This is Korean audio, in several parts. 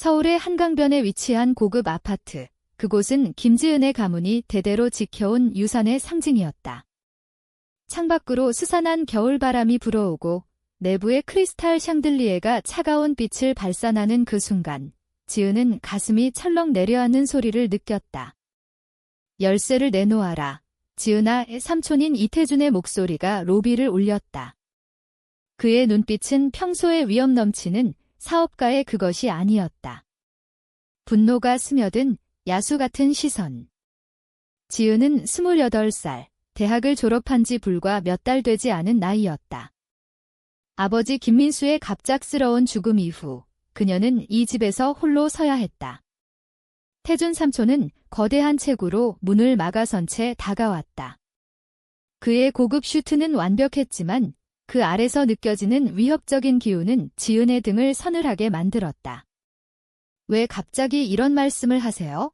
서울의 한강변에 위치한 고급 아파트. 그곳은 김지은의 가문이 대대로 지켜온 유산의 상징이었다. 창밖으로 스산한 겨울바람이 불어오고 내부의 크리스탈 샹들리에가 차가운 빛을 발산하는 그 순간 지은은 가슴이 철렁 내려앉는 소리를 느꼈다. 열쇠를 내놓아라. 지은아의 삼촌인 이태준의 목소리가 로비를 울렸다. 그의 눈빛은 평소의 위험 넘치는 사업가의 그것이 아니었다. 분노가 스며든 야수 같은 시선. 지은은 28살, 대학을 졸업한 지 불과 몇 달 되지 않은 나이였다. 아버지 김민수의 갑작스러운 죽음 이후 그녀는 이 집에서 홀로 서야 했다. 태준 삼촌은 거대한 체구로 문을 막아선 채 다가왔다. 그의 고급 슈트는 완벽했지만 그 아래서 느껴지는 위협적인 기운은 지은의 등을 서늘하게 만들었다. 왜 갑자기 이런 말씀을 하세요?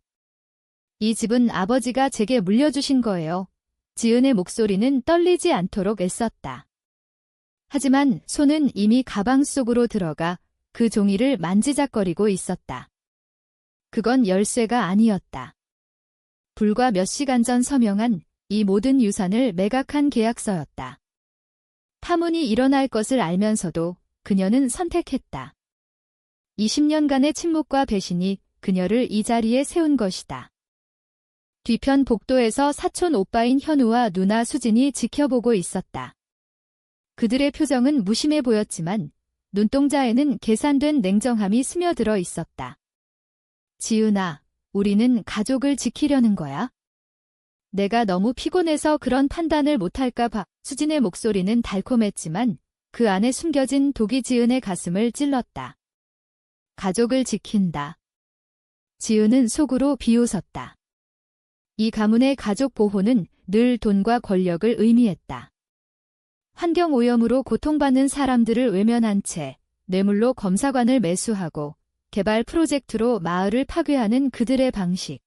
이 집은 아버지가 제게 물려주신 거예요. 지은의 목소리는 떨리지 않도록 애썼다. 하지만 손은 이미 가방 속으로 들어가 그 종이를 만지작거리고 있었다. 그건 열쇠가 아니었다. 불과 몇 시간 전 서명한 이 모든 유산을 매각한 계약서였다. 파문이 일어날 것을 알면서도 그녀는 선택했다. 20년간의 침묵과 배신이 그녀를 이 자리에 세운 것이다. 뒤편 복도에서 사촌 오빠인 현우와 누나 수진이 지켜보고 있었다. 그들의 표정은 무심해 보였지만 눈동자에는 계산된 냉정함이 스며들어 있었다. 지은아, 우리는 가족을 지키려는 거야? 내가 너무 피곤해서 그런 판단을 못할까 봐. 수진의 목소리는 달콤했지만 그 안에 숨겨진 독이 지은의 가슴을 찔렀다. 가족을 지킨다. 지은은 속으로 비웃었다. 이 가문의 가족 보호는 늘 돈과 권력을 의미했다. 환경오염으로 고통받는 사람들을 외면한 채 뇌물로 검사관을 매수하고 개발 프로젝트로 마을을 파괴하는 그들의 방식.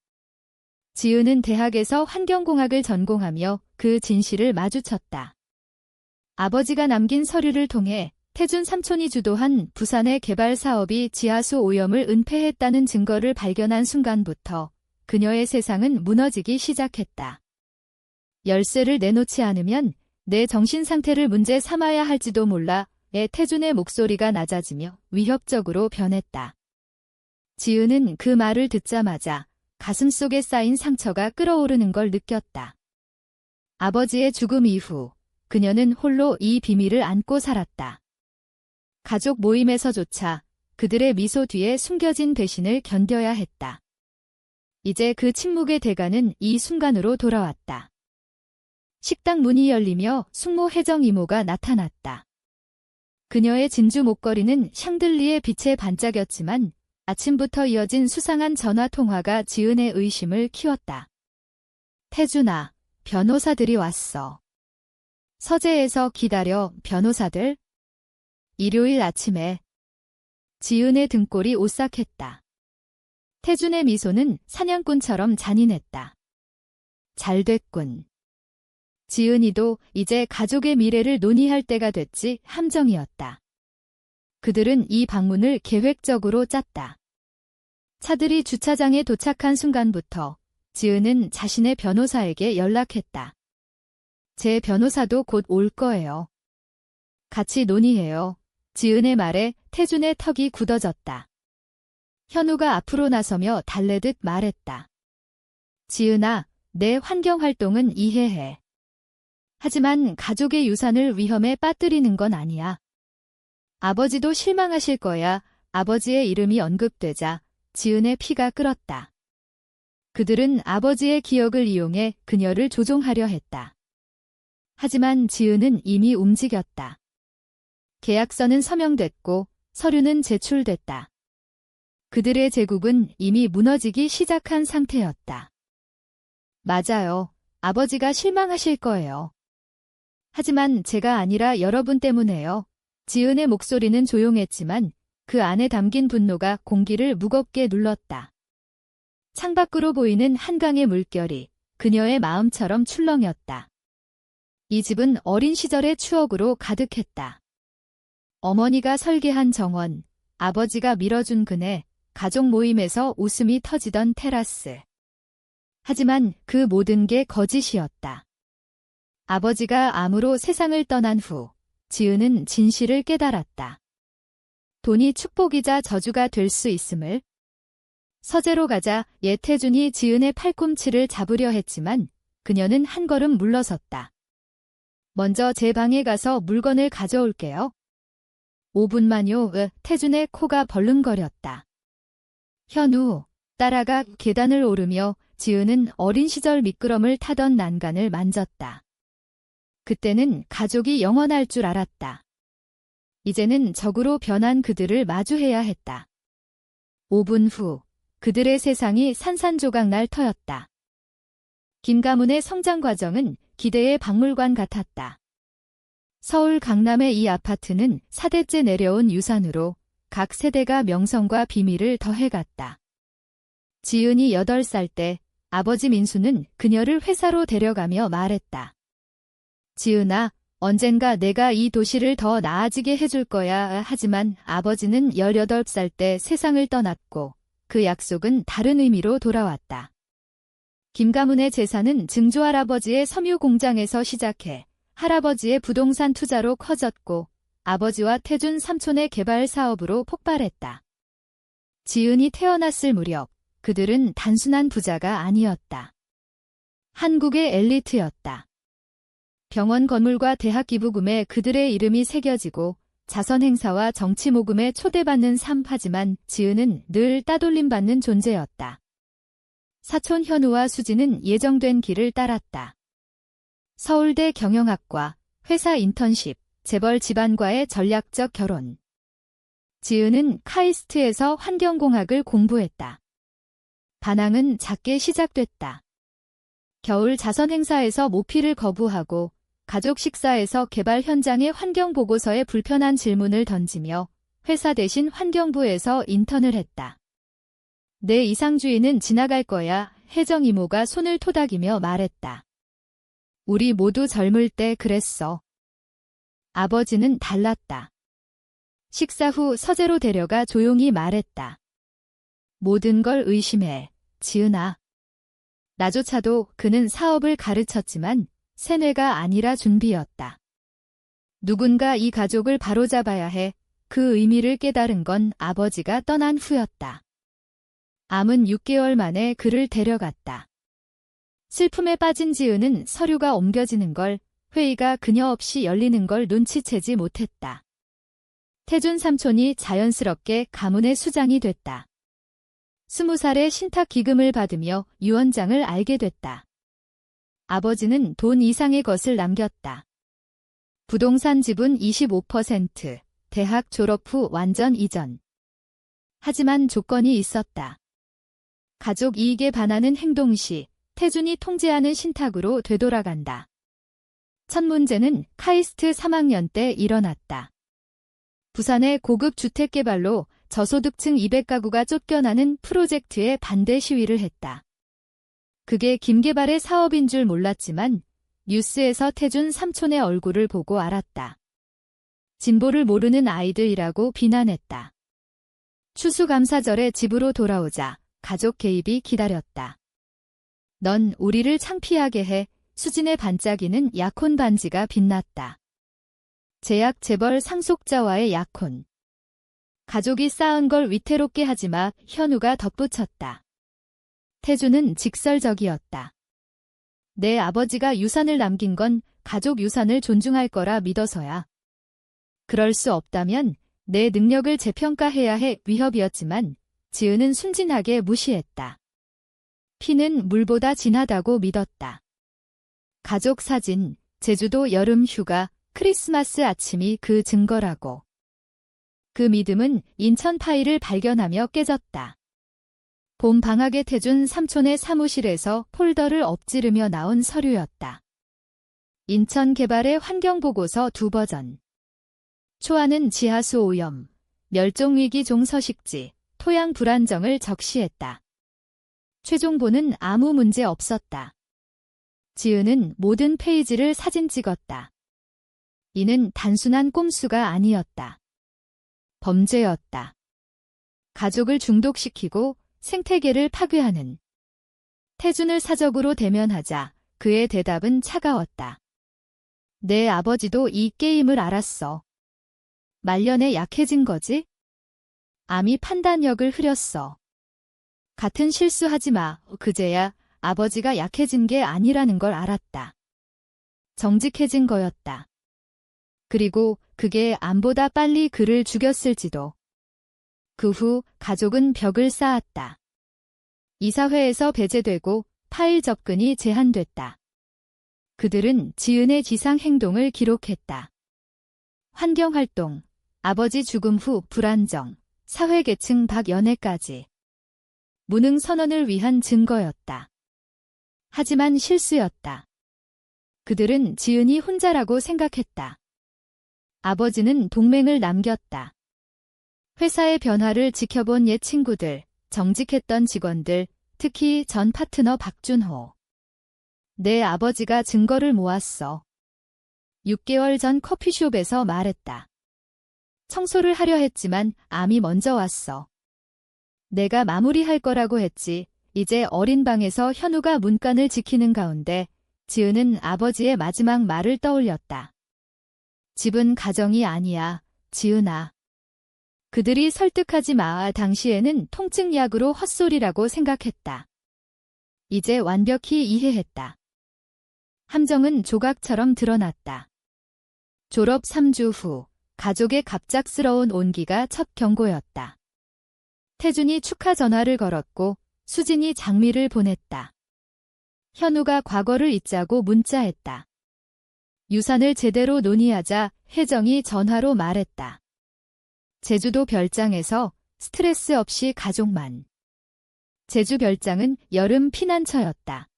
지은은 대학에서 환경공학을 전공하며 그 진실을 마주쳤다. 아버지가 남긴 서류를 통해 태준 삼촌이 주도한 부산의 개발 사업이 지하수 오염을 은폐했다는 증거를 발견한 순간부터 그녀의 세상은 무너지기 시작했다. 열쇠를 내놓지 않으면 내 정신 상태를 문제 삼아야 할지도 몰라. 태준의 목소리가 낮아지며 위협적으로 변했다. 지은은 그 말을 듣자마자 가슴속에 쌓인 상처가 끓어오르는 걸 느꼈다. 아버지의 죽음 이후 그녀는 홀로 이 비밀을 안고 살았다. 가족 모임에서조차 그들의 미소 뒤에 숨겨진 배신을 견뎌야 했다. 이제 그 침묵의 대가는 이 순간으로 돌아왔다. 식당 문이 열리며 숙모 혜정 이모가 나타났다. 그녀의 진주 목걸이는 샹들리에 빛에 반짝였지만 아침부터 이어진 수상한 전화 통화가 지은의 의심을 키웠다. 태준아, 변호사들이 왔어. 서재에서 기다려. 변호사들? 일요일 아침에. 지은의 등골이 오싹했다. 태준의 미소는 사냥꾼처럼 잔인했다. 잘 됐군. 지은이도 이제 가족의 미래를 논의할 때가 됐지. 함정이었다. 그들은 이 방문을 계획적으로 짰다. 차들이 주차장에 도착한 순간부터 지은은 자신의 변호사에게 연락했다. 제 변호사도 곧 올 거예요. 같이 논의해요. 지은의 말에 태준의 턱이 굳어졌다. 현우가 앞으로 나서며 달래듯 말했다. 지은아, 내 환경활동은 이해해. 하지만 가족의 유산을 위험에 빠뜨리는 건 아니야. 아버지도 실망하실 거야. 아버지의 이름이 언급되자 지은의 피가 끓었다. 그들은 아버지의 기억을 이용해 그녀를 조종하려 했다. 하지만 지은은 이미 움직였다. 계약서는 서명됐고 서류는 제출됐다. 그들의 제국은 이미 무너지기 시작한 상태였다. 맞아요. 아버지가 실망하실 거예요. 하지만 제가 아니라 여러분 때문에요. 지은의 목소리는 조용했지만 그 안에 담긴 분노가 공기를 무겁게 눌렀다. 창밖으로 보이는 한강의 물결이 그녀의 마음처럼 출렁였다. 이 집은 어린 시절의 추억으로 가득했다. 어머니가 설계한 정원, 아버지가 밀어준 그네, 가족 모임에서 웃음이 터지던 테라스. 하지만 그 모든 게 거짓이었다. 아버지가 암으로 세상을 떠난 후 지은은 진실을 깨달았다. 돈이 축복이자 저주가 될 수 있음을. 서재로 가자 예태준이 지은의 팔꿈치를 잡으려 했지만 그녀는 한 걸음 물러섰다. 먼저 제 방에 가서 물건을 가져올게요. 5분만요. 태준의 코가 벌렁거렸다. 현우, 따라가 계단을 오르며 지은은 어린 시절 미끄럼을 타던 난간을 만졌다. 그때는 가족이 영원할 줄 알았다. 이제는 적으로 변한 그들을 마주해야 했다. 5분 후 그들의 세상이 산산조각 터였다. 김가문의 성장 과정은 기대의 박물관 같았다. 서울 강남의 이 아파트는 4대째 내려온 유산으로 각 세대가 명성과 비밀을 더해갔다. 지은이 8살 때 아버지 민수는 그녀를 회사로 데려가며 말했다. 지은아, 언젠가 내가 이 도시를 더 나아지게 해줄 거야. 하지만 아버지는 18살 때 세상을 떠났고 그 약속은 다른 의미로 돌아왔다. 김가문의 재산은 증조할아버지의 섬유 공장에서 시작해 할아버지의 부동산 투자로 커졌고 아버지와 태준 삼촌의 개발 사업으로 폭발했다. 지은이 태어났을 무렵 그들은 단순한 부자가 아니었다. 한국의 엘리트였다. 병원 건물과 대학 기부금에 그들의 이름이 새겨지고 자선 행사와 정치 모금에 초대받는 삶. 하지만 지은은 늘 따돌림받는 존재였다. 사촌 현우와 수지는 예정된 길을 따랐다. 서울대 경영학과, 회사 인턴십, 재벌 집안과의 전략적 결혼. 지은은 카이스트에서 환경공학을 공부했다. 반항은 작게 시작됐다. 겨울 자선 행사에서 모피를 거부하고 가족 식사에서 개발 현장의 환경보고서에 불편한 질문을 던지며 회사 대신 환경부에서 인턴을 했다. 내 이상주의는 지나갈 거야. 혜정 이모가 손을 토닥이며 말했다. 우리 모두 젊을 때 그랬어. 아버지는 달랐다. 식사 후 서재로 데려가 조용히 말했다. 모든 걸 의심해, 지은아. 나조차도 그는 사업을 가르쳤지만 세뇌가 아니라 준비였다. 누군가 이 가족을 바로잡아야 해. 그 의미를 깨달은 건 아버지가 떠난 후였다. 암은 6개월 만에 그를 데려갔다. 슬픔에 빠진 지은은 서류가 옮겨지는 걸, 회의가 그녀 없이 열리는 걸 눈치채지 못했다. 태준 삼촌이 자연스럽게 가문의 수장이 됐다. 20살에 신탁 기금을 받으며 유언장을 알게 됐다. 아버지는 돈 이상의 것을 남겼다. 부동산 지분 25%, 대학 졸업 후 완전 이전. 하지만 조건이 있었다. 가족 이익에 반하는 행동 시 태준이 통제하는 신탁으로 되돌아간다. 첫 문제는 카이스트 3학년 때 일어났다. 부산의 고급 주택 개발로 저소득층 200가구가 쫓겨나는 프로젝트에 반대 시위를 했다. 그게 김개발의 사업인 줄 몰랐지만 뉴스에서 태준 삼촌의 얼굴을 보고 알았다. 진보를 모르는 아이들이라고 비난했다. 추수감사절에 집으로 돌아오자 가족 개입이 기다렸다. 넌 우리를 창피하게 해. 수진의 반짝이는 약혼 반지가 빛났다. 제약 재벌 상속자와의 약혼. 가족이 쌓은 걸 위태롭게 하지마. 현우가 덧붙였다. 태준은 직설적이었다. 내 아버지가 유산을 남긴 건 가족 유산을 존중할 거라 믿어서야. 그럴 수 없다면 내 능력을 재평가해야 해. 위협이었지만 지은은 순진하게 무시했다. 피는 물보다 진하다고 믿었다. 가족 사진, 제주도 여름 휴가, 크리스마스 아침이 그 증거라고. 그 믿음은 인천 파일을 발견하며 깨졌다. 봄 방학에 태준 삼촌의 사무실에서 폴더를 엎지르며 나온 서류였다. 인천 개발의 환경보고서 2버전. 초안은 지하수 오염, 멸종위기 종 서식지, 토양 불안정을 적시했다. 최종본은 아무 문제 없었다. 지은은 모든 페이지를 사진 찍었다. 이는 단순한 꼼수가 아니었다. 범죄였다. 가족을 중독시키고 생태계를 파괴하는 태준을 사적으로 대면하자 그의 대답은 차가웠다. 내 아버지도 이 게임을 알았어. 말년에 약해진 거지? 암이 판단력을 흐렸어. 같은 실수하지 마. 그제야 아버지가 약해진 게 아니라는 걸 알았다. 정직해진 거였다. 그리고 그게 암보다 빨리 그를 죽였을지도. 그 후 가족은 벽을 쌓았다. 이사회에서 배제되고 파일 접근이 제한됐다. 그들은 지은의 지상 행동을 기록했다. 환경활동, 아버지 죽음 후 불안정, 사회계층 박연애까지. 무능 선언을 위한 증거였다. 하지만 실수였다. 그들은 지은이 혼자라고 생각했다. 아버지는 동맹을 남겼다. 회사의 변화를 지켜본 옛 친구들, 정직했던 직원들, 특히 전 파트너 박준호. 내 아버지가 증거를 모았어. 6개월 전 커피숍에서 말했다. 청소를 하려 했지만 암이 먼저 왔어. 내가 마무리할 거라고 했지. 이제 어린 방에서 현우가 문간을 지키는 가운데 지은은 아버지의 마지막 말을 떠올렸다. 집은 가정이 아니야, 지은아. 그들이 설득하지 마. 당시에는 통증약으로 헛소리라고 생각했다. 이제 완벽히 이해했다. 함정은 조각처럼 드러났다. 졸업 3주 후 가족의 갑작스러운 온기가 첫 경고였다. 태준이 축하 전화를 걸었고 수진이 장미를 보냈다. 현우가 과거를 잊자고 문자했다. 유산을 제대로 논의하자 혜정이 전화로 말했다. 제주도 별장에서 스트레스 없이 가족만. 제주 별장은 여름 피난처였다.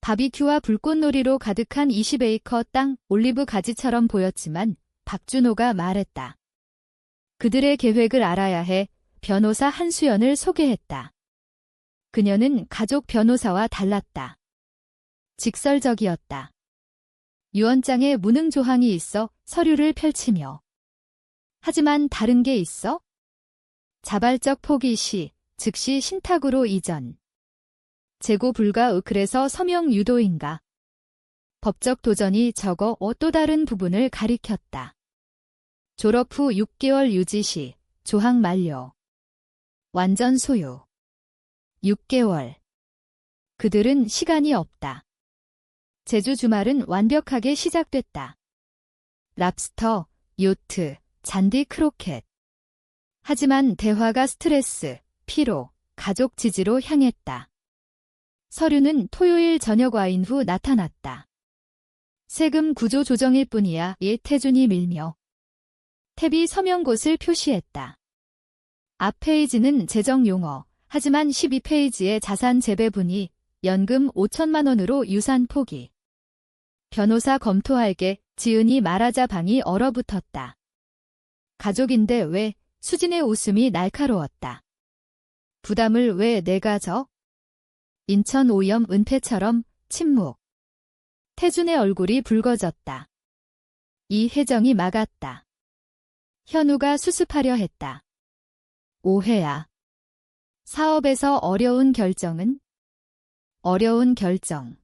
바비큐와 불꽃놀이로 가득한 20에이커 땅 올리브 가지처럼 보였지만 박준호가 말했다. 그들의 계획을 알아야 해. 변호사 한수연을 소개했다. 그녀는 가족 변호사와 달랐다. 직설적이었다. 유언장에 무능 조항이 있어 서류를 펼치며. 하지만 다른 게 있어? 자발적 포기 시, 즉시 신탁으로 이전. 재고 불가. 그래서 서명 유도인가. 법적 도전이 적어 또 다른 부분을 가리켰다. 졸업 후 6개월 유지 시 조항 만료. 완전 소유. 6개월. 그들은 시간이 없다. 제주 주말은 완벽하게 시작됐다. 랍스터, 요트, 잔디 크로켓. 하지만 대화가 스트레스, 피로, 가족 지지로 향했다. 서류는 토요일 저녁 와인 후 나타났다. 세금 구조 조정일 뿐이야. 태준이 밀며. 탭이 서명 곳을 표시했다. 앞 페이지는 재정 용어. 하지만 12페이지의 자산 재배분이 연금 5천만 원으로 유산 포기. 변호사 검토할게. 지은이 말하자 방이 얼어붙었다. 가족인데 왜? 수진의 웃음이 날카로웠다. 부담을 왜 내가 져? 인천 오염 은폐처럼 침묵. 태준의 얼굴이 붉어졌다. 이혜정이 막았다. 현우가 수습하려 했다. 오해야. 사업에서 어려운 결정은? 어려운 결정.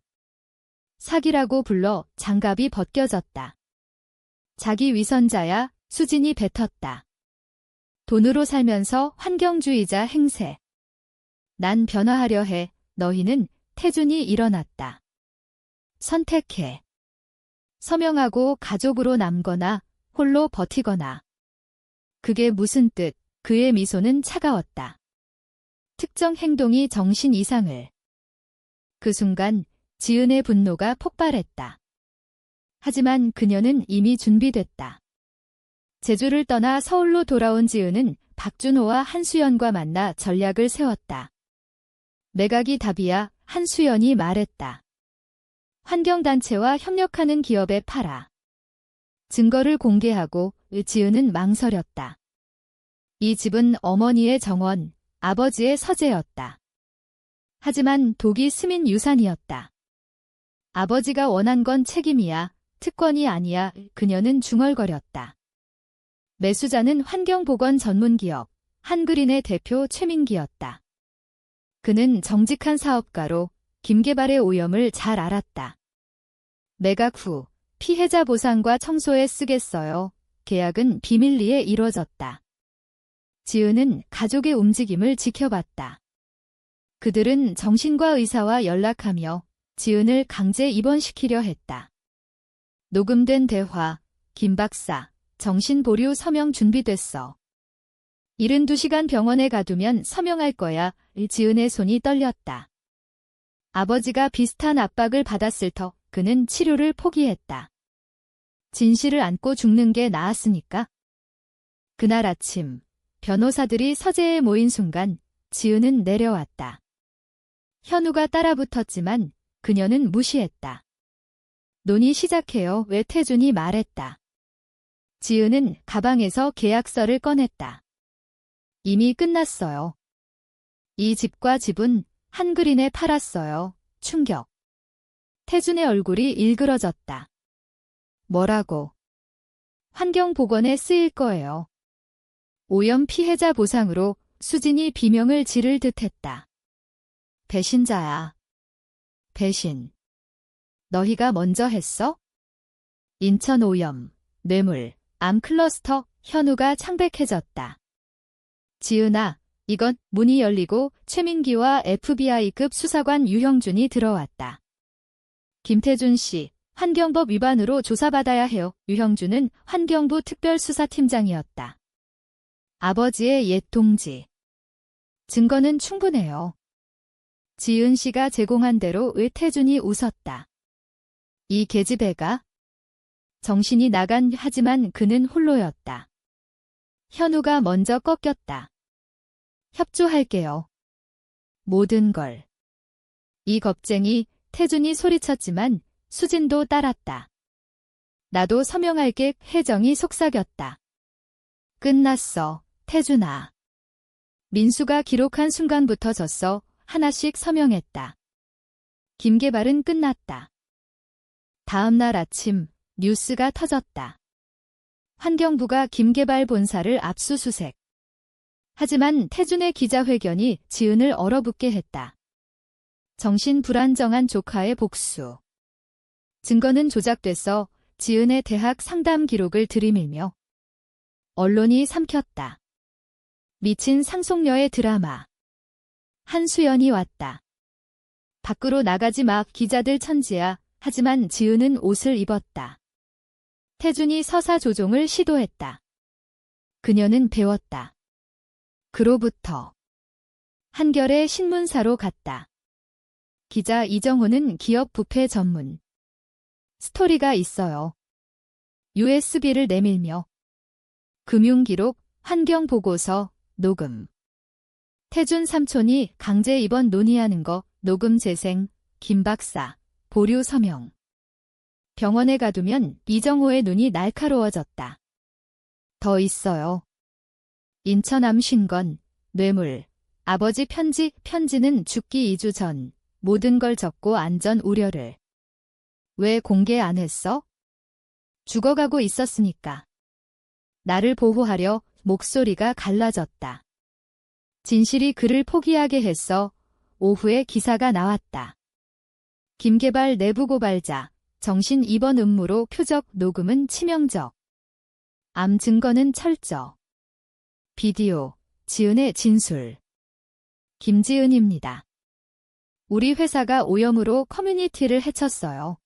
사기라고 불러 장갑이 벗겨졌다. 자기 위선자야. 수진이 뱉었다. 돈으로 살면서 환경주의자 행세. 난 변화하려 해. 너희는. 태준이 일어났다. 선택해. 서명하고 가족으로 남거나 홀로 버티거나. 그게 무슨 뜻? 그의 미소는 차가웠다. 특정 행동이 정신 이상을. 그 순간 지은의 분노가 폭발했다. 하지만 그녀는 이미 준비됐다. 제주를 떠나 서울로 돌아온 지은은 박준호와 한수연과 만나 전략을 세웠다. 매각이 답이야. 한수연이 말했다. 환경단체와 협력하는 기업에 팔아. 증거를 공개하고. 지은은 망설였다. 이 집은 어머니의 정원, 아버지의 서재였다. 하지만 독이 스민 유산이었다. 아버지가 원한 건 책임이야. 특권이 아니야. 그녀는 중얼거렸다. 매수자는 환경보건 전문기업, 한그린의 대표 최민기였다. 그는 정직한 사업가로 김계발의 오염을 잘 알았다. 매각 후 피해자 보상과 청소에 쓰겠어요. 계약은 비밀리에 이뤄졌다. 지은은 가족의 움직임을 지켜봤다. 그들은 정신과 의사와 연락하며 지은을 강제 입원시키려 했다. 녹음된 대화, 김 박사, 정신보류 서명 준비됐어. 72시간 병원에 가두면 서명할 거야. 지은의 손이 떨렸다. 아버지가 비슷한 압박을 받았을 터 그는 치료를 포기했다. 진실을 안고 죽는 게 나았으니까. 그날 아침, 변호사들이 서재에 모인 순간 지은은 내려왔다. 현우가 따라붙었지만 그녀는 무시했다. 논의 시작해요. 외태준이 말했다. 지은은 가방에서 계약서를 꺼냈다. 이미 끝났어요. 이 집과 집은 한그린에 팔았어요. 충격. 태준의 얼굴이 일그러졌다. 뭐라고? 환경보건에 쓰일 거예요. 오염 피해자 보상으로 수진이 비명을 지를 듯했다. 배신자야. 배신. 너희가 먼저 했어? 인천 오염, 뇌물, 암 클러스터. 현우가 창백해졌다. 지은아, 이건. 문이 열리고 최민기와 FBI급 수사관 유형준이 들어왔다. 김태준 씨, 환경법 위반으로 조사받아야 해요. 유형준은 환경부 특별수사팀장이었다. 아버지의 옛 동지. 증거는 충분해요. 지은 씨가 제공한 대로 외태준이 웃었다. 이 계집애가? 정신이 나간. 하지만 그는 홀로였다. 현우가 먼저 꺾였다. 협조할게요. 모든 걸. 이 겁쟁이. 태준이 소리쳤지만 수진도 따랐다. 나도 서명할게. 혜정이 속삭였다. 끝났어, 태준아. 민수가 기록한 순간부터 졌어. 하나씩 서명했다. 김계발은 끝났다. 다음 날 아침 뉴스가 터졌다. 환경부가 김계발 본사를 압수수색. 하지만 태준의 기자회견이 지은을 얼어붙게 했다. 정신 불안정한 조카의 복수. 증거는 조작됐어. 지은의 대학 상담 기록을 들이밀며 언론이 삼켰다. 미친 상속녀의 드라마. 한수연이 왔다. 밖으로 나가지 마. 기자들 천지야. 하지만 지은은 옷을 입었다. 태준이 서사 조종을 시도했다. 그녀는 배웠다. 그로부터 한결의 신문사로 갔다. 기자 이정호는 기업 부패 전문. 스토리가 있어요. USB를 내밀며 금융기록, 환경보고서, 녹음. 태준 삼촌이 강제 입원 논의하는 거, 녹음 재생, 김 박사, 보류 서명. 병원에 가두면 이정호의 눈이 날카로워졌다. 더 있어요. 인천 암 신건, 뇌물, 아버지 편지. 편지는 죽기 2주 전 모든 걸 적고 안전 우려를. 왜 공개 안 했어? 죽어가고 있었으니까. 나를 보호하려. 목소리가 갈라졌다. 진실이 그를 포기하게 했어. 오후에 기사가 나왔다. 김계발 내부 고발자, 정신 입원 음모로 표적. 녹음은 치명적. 암 증거는 철저. 비디오, 지은의 진술. 김지은입니다. 우리 회사가 오염으로 커뮤니티를 해쳤어요.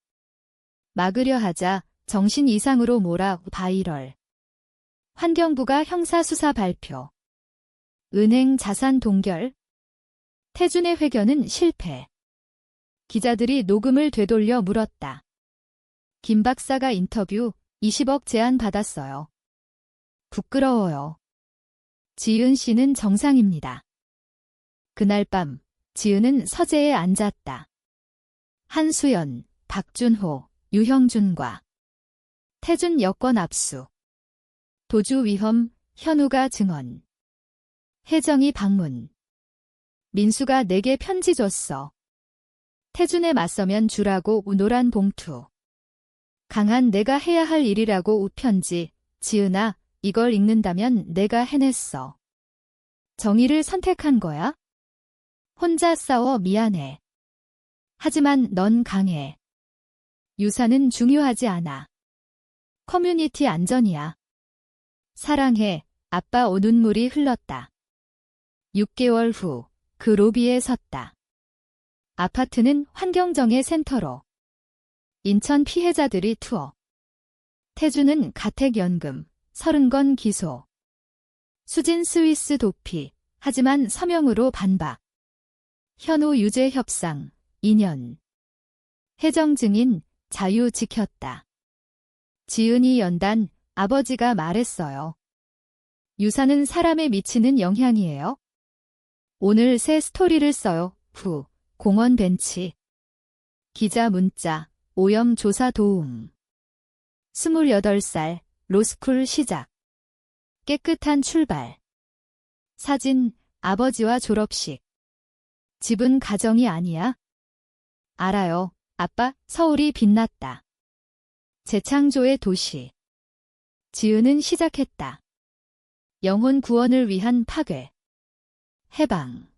막으려 하자 정신 이상으로 몰아. 바이럴. 환경부가 형사수사 발표. 은행 자산 동결. 태준의 회견은 실패. 기자들이 녹음을 되돌려 물었다. 김 박사가 인터뷰. 20억 제안 받았어요. 부끄러워요. 지은 씨는 정상입니다. 그날 밤 지은은 서재에 앉았다. 한수연, 박준호, 유형준과 태준 여권 압수. 도주 위험. 현우가 증언. 혜정이 방문. 민수가 내게 편지 줬어. 태준에 맞서면 주라고. 노란 봉투. 강한 내가 해야 할 일이라고. 우편지. 지은아, 이걸 읽는다면 내가 해냈어. 정의를 선택한 거야? 혼자 싸워 미안해. 하지만 넌 강해. 유산은 중요하지 않아. 커뮤니티 안전이야. 사랑해. 아빠 오눈물이 흘렀다. 6개월 후, 그 로비에 섰다. 아파트는 환경정의 센터로. 인천 피해자들이 투어. 태주는 가택연금, 30건 기소. 수진 스위스 도피, 하지만 서명으로 반박. 현우 유죄 협상, 2년. 해정 증인, 자유 지켰다. 지은이 연단, 아버지가 말했어요. 유산은 사람에 미치는 영향이에요. 오늘 새 스토리를 써요. 후, 공원 벤치. 기자 문자, 오염 조사 도움. 28살, 로스쿨 시작. 깨끗한 출발. 사진, 아버지와 졸업식. 집은 가정이 아니야? 알아요, 아빠, 서울이 빛났다. 재창조의 도시. 지은은 시작했다. 영혼 구원을 위한 파괴. 해방.